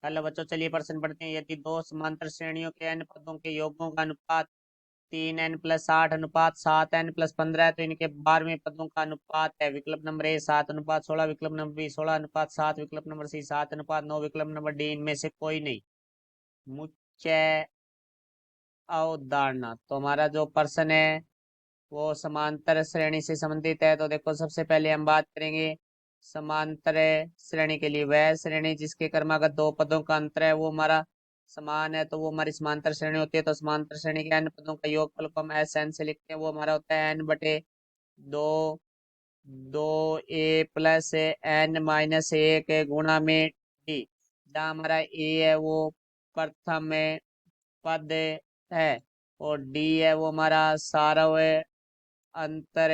Hello बच्चों, चलिए प्रश्न पढ़ते हैं। यदि दो समांतर श्रेणियों के n पदों के योगों का अनुपात 3n+8 अनुपात 7n+15 है, तो इनके 12वें पदों का अनुपात है। विकल्प नंबर ए 7:16, विकल्प नंबर बी 16:7, विकल्प नंबर सी 7:9, विकल्प नंबर डी इनमें से कोई नहीं। मुख्य अवधारणा, तो हमारा जो प्रश्न है वो समांतर श्रेणी से संबंधित है। तो देखो, सबसे पहले हम बात करेंगे समांतर श्रेणी के लिए। वह श्रेणी जिसके क्रमागत दो पदों का अंतर है वो हमारा समान है, तो वो हमारी समांतर श्रेणी होती है। तो समांतर श्रेणी के n पदों का योगफल को हम एस एन से लिखते हैं, वो हमारा होता है n/2 2a+n-1 गुणा में डी, जहाँ हमारा ए है वो प्रथम पद है और डी है वो हमारा सारवय अंतर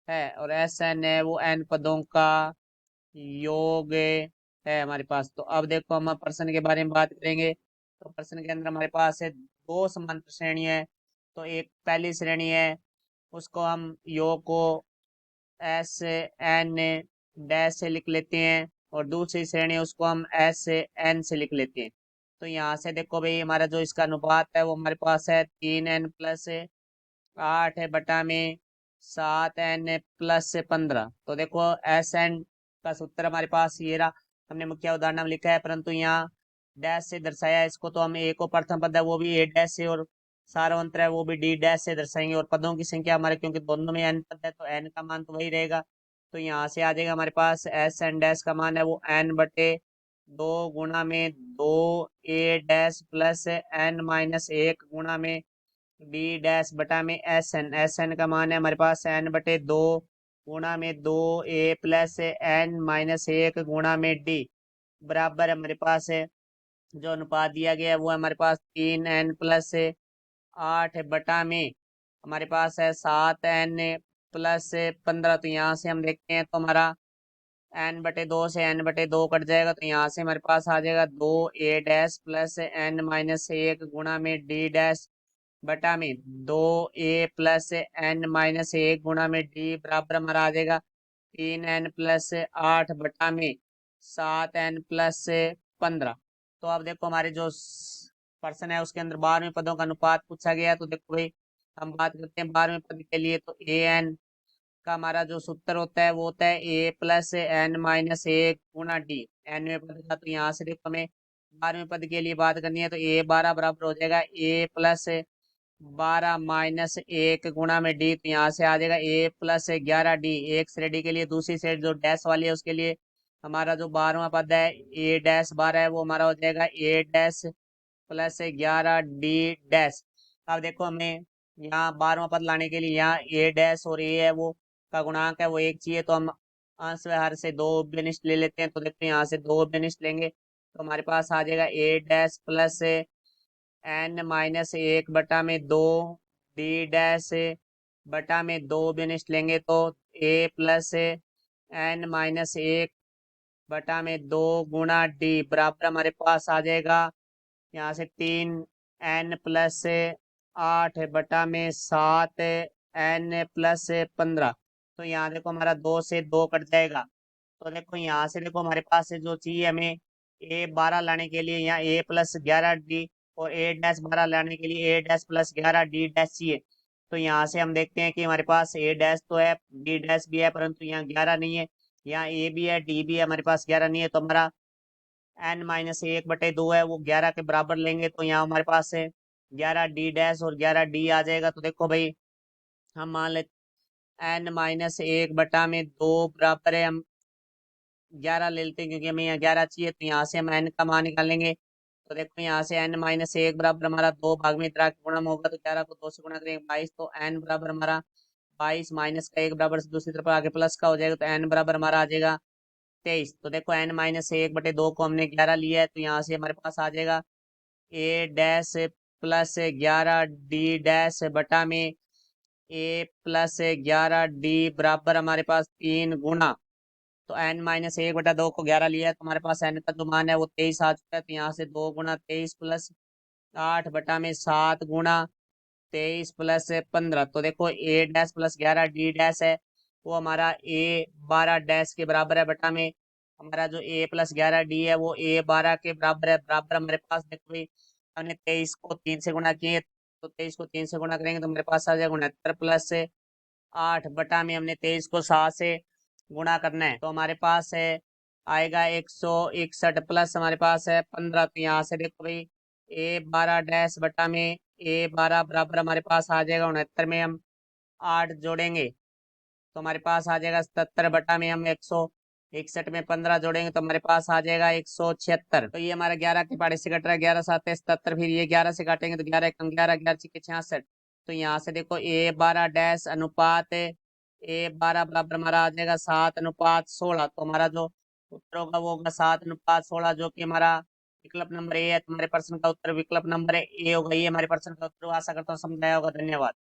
है, और एस एन है वो एन पदों का योग है हमारे पास। तो अब देखो, हम प्रश्न के बारे में बात करेंगे। तो प्रश्न के अंदर हमारे पास है दो समांतर श्रेणी है। तो एक पहली श्रेणी है, उसको हम योग को एस एन डैश से लिख लेते हैं, और दूसरी श्रेणी उसको हम एस एन से लिख लेते हैं। तो यहाँ से देखो भाई, हमारा जो इसका अनुपात है वो हमारे पास है 3n+8 है बटा में 7n+15। तो देखो, एस एन का सूत्र हमारे पास ये रहा, हमने मुख्य उदाहरण में लिखा है, परंतु यहाँ डैश से दर्शाया है इसको। तो हम ए को प्रथम पद है वो भी ए डैश से, और सारवंतर है वो भी डी डैश से दर्शाएंगे। और पदों की संख्या हमारे, क्योंकि दोनों में एन पद है तो एन का मान तो वही रहेगा। तो यहाँ से आ जाएगा हमारे पास एस एन डैश का मान है वो n/2 गुणा में 2a डैश प्लस n-1 गुणा में डी डैश बटा में एस एन का मान है हमारे पास n/2 गुणा में 2a+n-1 गुणा में डी, बराबर हमारे पास है जो अनुपात दिया गया है वो हमारे पास 3n+8 बटा में हमारे पास है 7n+15। तो यहाँ से हम देखते हैं तो हमारा n/2 से n/2 कट जाएगा, तो यहाँ से हमारे पास आ जाएगा 2a डैश प्लस n-1 गुणा में डी डैश बटा में 2a+n-1 गुणा में डी, बराबर हमारा आ जाएगा 3n+8 बटा में 7n+15। तो अब देखो, हमारे जो प्रश्न है उसके अंदर 12वें पदों का अनुपात पूछा गया है। तो देखो भाई, हम बात करते हैं 12वें पद के लिए। तो ए एन का हमारा जो सूत्र होता है वो होता है a+n-1 गुणा डी, nवें पद का। तो यहाँ से देखो, हमें 12वें पद के लिए बात करनी है, तो a12 बराबर हो जाएगा a+12-1 गुणा में डी। तो यहाँ से आ जाएगा a+11 डी, एक श्रेणी के लिए। दूसरी श्रेणी जो डैश वाली है उसके लिए हमारा जो 12वां पद है a-12 है वो हमारा हो जाएगा a+11 डी डैश। अब देखो, हमें यहाँ 12वां पद लाने के लिए यहाँ ए डैश और ए है वो का गुणांक है वो एक चाहिए, तो हम अंश व्यवहार से दो उभयनिष्ठ ले लेते हैं। तो देखते हैं, यहाँ से दो उभयनिष्ठ लेंगे तो हमारे पास आ जाएगा ए डैश प्लस n-1 बटा में 2 डी डैश बटा में 2 उभयनिष्ठ लेंगे तो a+n-1 बटा में 2 गुणा डी, बराबर हमारे पास आ जाएगा यहाँ से 3n+8 बटा में 7n+15। तो यहाँ देखो, हमारा 2 से 2 कट जाएगा। तो देखो, यहाँ से देखो, हमारे पास से जो चाहिए हमें a12 लाने के लिए यहाँ a+11 डी, और a-12 लाने के लिए a-+11 डी डैश चाहिए। तो यहाँ से हम देखते हैं कि हमारे पास a डैश तो है, डी डैश भी है, परंतु यहाँ 11 नहीं है। यहाँ a भी है, डी भी है, हमारे पास 11 नहीं है। तो हमारा n-1/2 है वो 11 के बराबर लेंगे, तो यहाँ हमारे पास है 11 डी डैश और 11 डी आ जाएगा। तो देखो भाई, हम मान लेते n-1/2 बराबर है, हम 11 ले लेते हैं क्योंकि हमें यहाँ 11 चाहिए। तो यहाँ से हम n का मान निकालेंगे। तो देखो, यहाँ से n-1 बराबर हमारा 2 भाग में इतना गुणा में होगा, तो 11 को 2 से गुणा करेंगे 22। तो n बराबर हमारा 22 माइनस का 1 बराबर से दूसरी तरफ आगे प्लस का हो जाएगा, तो n बराबर हमारा आ जाएगा 23। तो देखो, n-1/2 को हमने 11 लिया है, तो यहाँ से हमारे पास आ जाएगा a dash plus 11 D dash बटा में a+11 डी, बराबर हमारे पास 3 गुणा। तो n-1/2 को 11 लिया है, तो हमारे पास n का जो मान है वो 23 आ चुका है। तो यहाँ से 2 गुणा 23 प्लस 8 बटा में 7 गुणा 23 प्लस 15। तो देखो, a dash plus 11 D dash है वो हमारा a12 डैश के बराबर है बटा में हमारा जो a प्लस 11 d है वो a 12 के बराबर है। बराबर हमारे पास देखो भाई, हमने 23 को 3 से गुणा किए, तो 23 को 3 से गुणा करेंगे तो मेरे पास आ जाएगा 69 प्लस 8 बटा में हमने 23 को 7 से गुणा करना है, तो हमारे पास है आएगा 161 प्लस हमारे पास है 15। तो यहाँ से देखो भाई a 12 डैश बटा में a 12 बराबर हमारे पास आ जाएगा 69 में हम 8 जोड़ेंगे तो हमारे पास आ जाएगा 77 बटा में हम 161 में 15 जोड़ेंगे तो हमारे पास आ जाएगा 176। तो ये हमारा 11 के पहाड़े से कट रहा है, 11 7 77, फिर ये 11 से काटेंगे तो 11 कम 11, 11 छिके 66। तो यहाँ से देखो a 12 डैश अनुपात a 12 बराबर हमारा आ जाएगा 7:16। तो हमारा जो उत्तर होगा वो होगा 7:16, जो कि हमारा विकल्प नंबर ए है। तुम्हारे प्रश्न का उत्तर विकल्प नंबर ए होगा। ये हमारे प्रश्न का उत्तर, आशा करता हूँ समझ आया होगा। धन्यवाद।